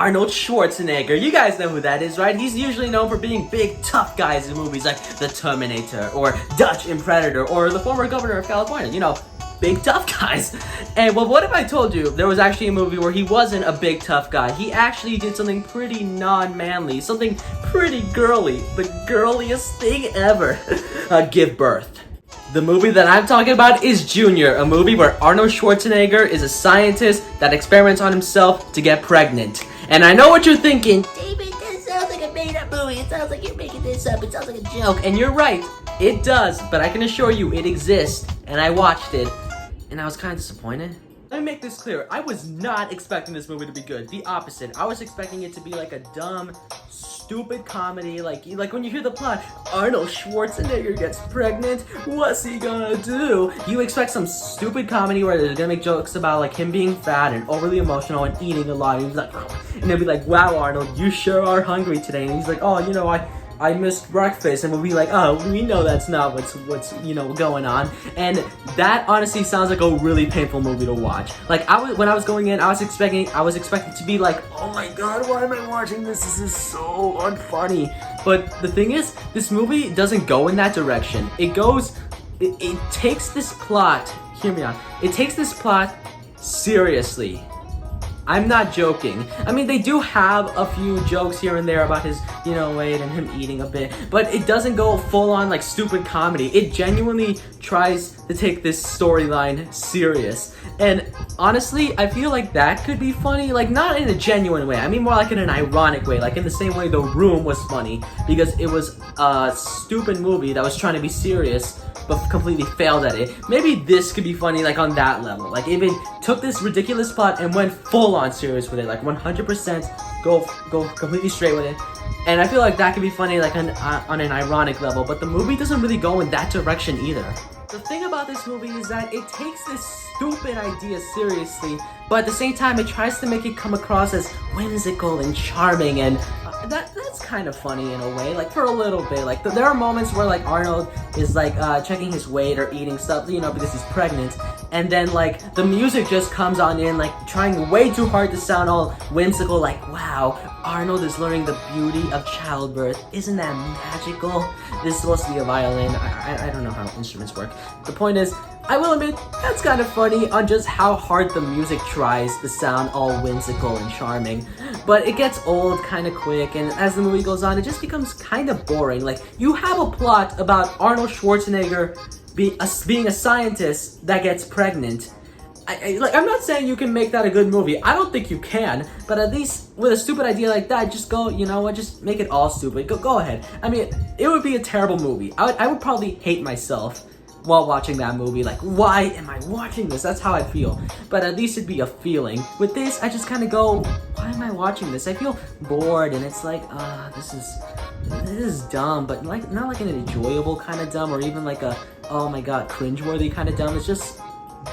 Arnold Schwarzenegger. You guys know who that is, right? He's usually known for being big, tough guys in movies like The Terminator, or Dutch in Predator, or the former governor of California. You know, big, tough guys. And well, what if I told you there was actually a movie where he wasn't a big, tough guy? He actually did something pretty non-manly, something pretty girly, the girliest thing ever. Give birth. The movie that I'm talking about is Junior, a movie where Arnold Schwarzenegger is a scientist that experiments on himself to get pregnant. And I know what you're thinking, David, this sounds like a made-up movie. It sounds like you're making this up. It sounds like a joke. And you're right, it does, but I can assure you it exists. And I watched it, and I was kind of disappointed. Let me make this clear. I was not expecting this movie to be good. The opposite. I was expecting it to be like a dumb, stupid comedy. Like when you hear the plot, Arnold Schwarzenegger gets pregnant. What's he gonna do? You expect some stupid comedy where they're gonna make jokes about like him being fat and overly emotional and eating a lot. And he's like, and they'll be like, "Wow, Arnold, you sure are hungry today." And he's like, "Oh, you know, I missed breakfast," and we'll be like, "Oh, we know that's not what's going on." And that honestly sounds like a really painful movie to watch. Like when I was going in, I was expecting to be like, "Oh my god, why am I watching this? This is so unfunny." But the thing is, this movie doesn't go in that direction. It takes this plot. Hear me out. It takes this plot seriously. I'm not joking. I mean, they do have a few jokes here and there about his, weight and him eating a bit, but it doesn't go full on like stupid comedy. It genuinely tries to take this storyline serious. And honestly, I feel like that could be funny, like not in a genuine way. I mean more like in an ironic way, like in the same way The Room was funny because it was a stupid movie that was trying to be serious but completely failed at it. Maybe this could be funny like on that level. Like if it took this ridiculous plot and went full on serious with it, like 100% go completely straight with it. And I feel like that could be funny like on an ironic level, but the movie doesn't really go in that direction either. The thing about this movie is that it takes this stupid idea seriously, but at the same time it tries to make it come across as whimsical and charming, and that's kind of funny in a way, like for a little bit. Like there are moments where like Arnold is like checking his weight or eating stuff, because he's pregnant, and then like the music just comes on in, like trying way too hard to sound all whimsical, like, wow, Arnold is learning the beauty of childbirth. Isn't that magical? This is supposed to be a violin. I don't know how instruments work. The point is, I will admit, that's kind of funny on just how hard the music tries to sound all whimsical and charming. But it gets old kind of quick, and as the movie goes on, it just becomes kind of boring. Like, you have a plot about Arnold Schwarzenegger being a scientist that gets pregnant. I'm not saying you can make that a good movie. I don't think you can, but at least with a stupid idea like that, just go, just make it all stupid. Go ahead. I mean, it would be a terrible movie. I would probably hate myself while watching that movie. Like, why am I watching this? That's how I feel. But at least it'd be a feeling. With this, I just kind of go, why am I watching this? I feel bored, and it's like, this is dumb, but like not like an enjoyable kind of dumb, or even like a, oh my god, cringeworthy kind of dumb. It's just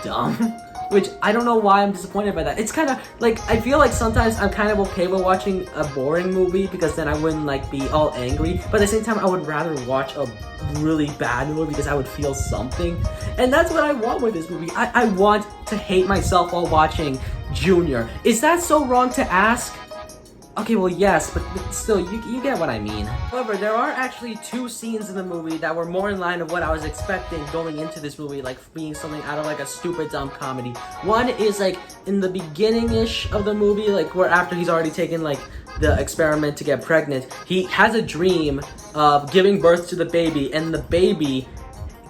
dumb. Which, I don't know why I'm disappointed by that. It's kind of, like, I feel like sometimes I'm kind of okay with watching a boring movie because then I wouldn't, like, be all angry. But at the same time, I would rather watch a really bad movie because I would feel something. And that's what I want with this movie. I want to hate myself while watching Junior. Is that so wrong to ask? Okay, well, yes, but still, you get what I mean. However, there are actually two scenes in the movie that were more in line of what I was expecting going into this movie, like being something out of like a stupid dumb comedy. One is like in the beginning-ish of the movie, like where after he's already taken like the experiment to get pregnant, he has a dream of giving birth to the baby, and the baby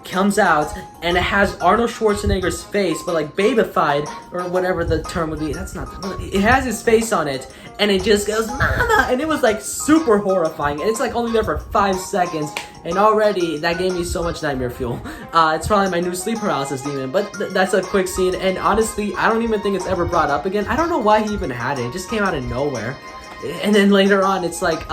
comes out and it has Arnold Schwarzenegger's face, but like babified, or whatever the term would be. That's not, it has his face on it, and it just goes, mama, and it was like super horrifying, and it's like only there for 5 seconds, and already that gave me so much nightmare fuel. It's probably my new sleep paralysis demon, but that's a quick scene, and honestly, I don't even think it's ever brought up again. I don't know why he even had it. It just came out of nowhere. And then later on, it's like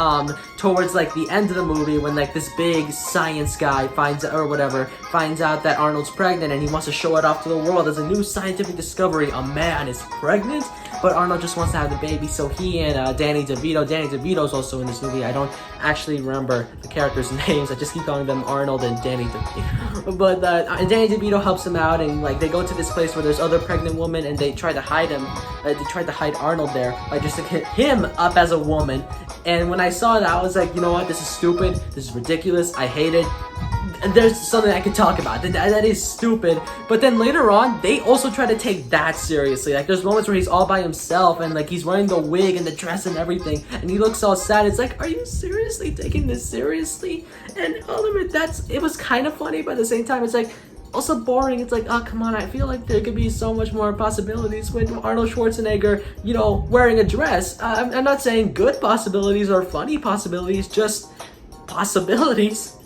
towards like the end of the movie when like this big science guy finds out that Arnold's pregnant and he wants to show it off to the world as a new scientific discovery. A man is pregnant, but Arnold just wants to have the baby. So he and Danny DeVito's also in this movie. I don't actually remember the characters' names. I just keep calling them Arnold and Danny DeVito. But Danny DeVito helps him out, and like they go to this place where there's other pregnant women, and they try to hide him. They tried to hide Arnold there by just to hit him up as a woman. And when I saw that, I was like, you know what? This is stupid. This is ridiculous. I hate it. There's something I could talk about. That is stupid. But then later on, they also try to take that seriously. Like there's moments where he's all by himself and like he's wearing the wig and the dress and everything, and he looks all sad. It's like, are you seriously taking this seriously? And I'll admit, it was kind of funny, but at the same time, it's like also boring. It's like, oh, come on, I feel like there could be so much more possibilities with Arnold Schwarzenegger, you know, wearing a dress. I'm not saying good possibilities or funny possibilities, just possibilities.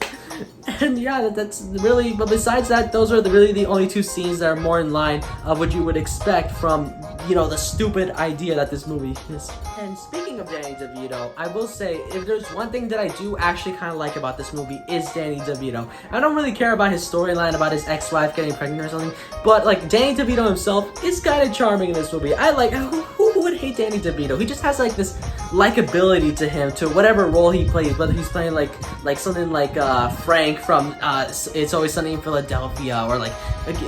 And yeah, that's really, but besides that, those are really the only two scenes that are more in line of what you would expect from, you know, the stupid idea that this movie is. And speaking of Danny DeVito, I will say, if there's one thing that I do actually kind of like about this movie is Danny DeVito. I don't really care about his storyline about his ex-wife getting pregnant or something, but like Danny DeVito himself is kind of charming in this movie. I like, who would hate Danny DeVito? He just has like this likability to him, to whatever role he plays, whether he's playing like something like Frank from It's Always Sunny in Philadelphia, or like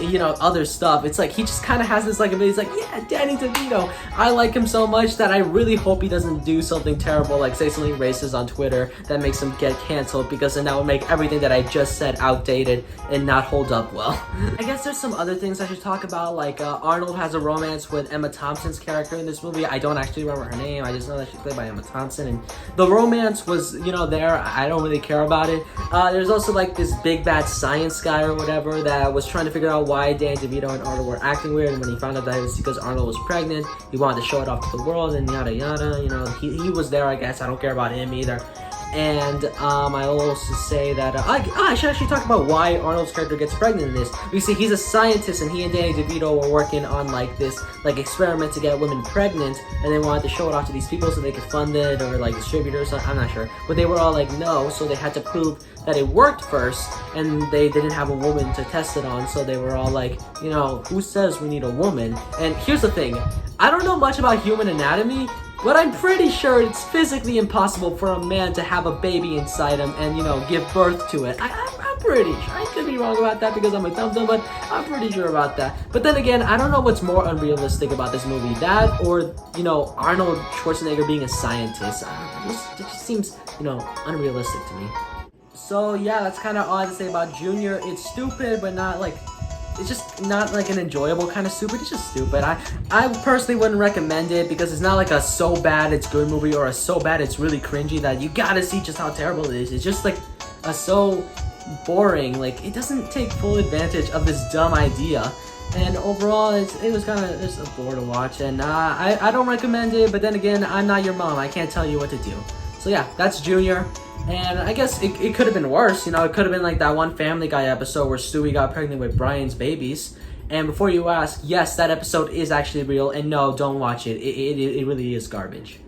you know, other stuff. It's like he just kind of has this likability. He's like, yeah, Danny DeVito. I like him so much that I really hope he doesn't do something terrible, like say something racist on Twitter that makes him get canceled, because then that would make everything that I just said outdated and not hold up well. I guess there's some other things I should talk about, like Arnold has a romance with Emma Thompson's character in this movie. I don't actually remember her name. I just know that she's played by Emma Thompson, and the romance was, you know, there. I don't really care about it. There's also like this big bad science guy or whatever that was trying to figure out why Danny DeVito and Arnold were acting weird, and when he found out that it was because Arnold was pregnant, he wanted to show it off to the world and yada yada. You know, he was there, I guess. I don't care about him either. And I'll also say that I should actually talk about why Arnold's character gets pregnant in this. You see, he's a scientist, and he and Danny DeVito were working on like this experiment to get women pregnant, and they wanted to show it off to these people so they could fund it or like distribute it or something. I'm not sure, but they were all like no, so they had to prove that it worked first, and they didn't have a woman to test it on, so they were all like, you know, who says we need a woman? And here's the thing, I don't know much about human anatomy, but I'm pretty sure it's physically impossible for a man to have a baby inside him and, you know, give birth to it. I'm pretty sure. I could be wrong about that because I'm a dum-dum, but I'm pretty sure about that. But then again, I don't know what's more unrealistic about this movie. That or, you know, Arnold Schwarzenegger being a scientist. It just seems, you know, unrealistic to me. So yeah, that's kind of all I have to say about Junior. It's stupid, but not like... It's just not like an enjoyable kind of stupid. It's just stupid. I personally wouldn't recommend it because it's not like a so bad it's good movie or a so bad it's really cringy that you gotta see just how terrible it is. It's just like a so boring. Like it doesn't take full advantage of this dumb idea. And overall, it was kind of just a bore to watch. And I don't recommend it. But then again, I'm not your mom. I can't tell you what to do. So yeah, that's Junior. And I guess it could have been worse, you know, it could have been like that one Family Guy episode where Stewie got pregnant with Brian's babies. And before you ask, yes, that episode is actually real, and no, don't watch it. It really is garbage.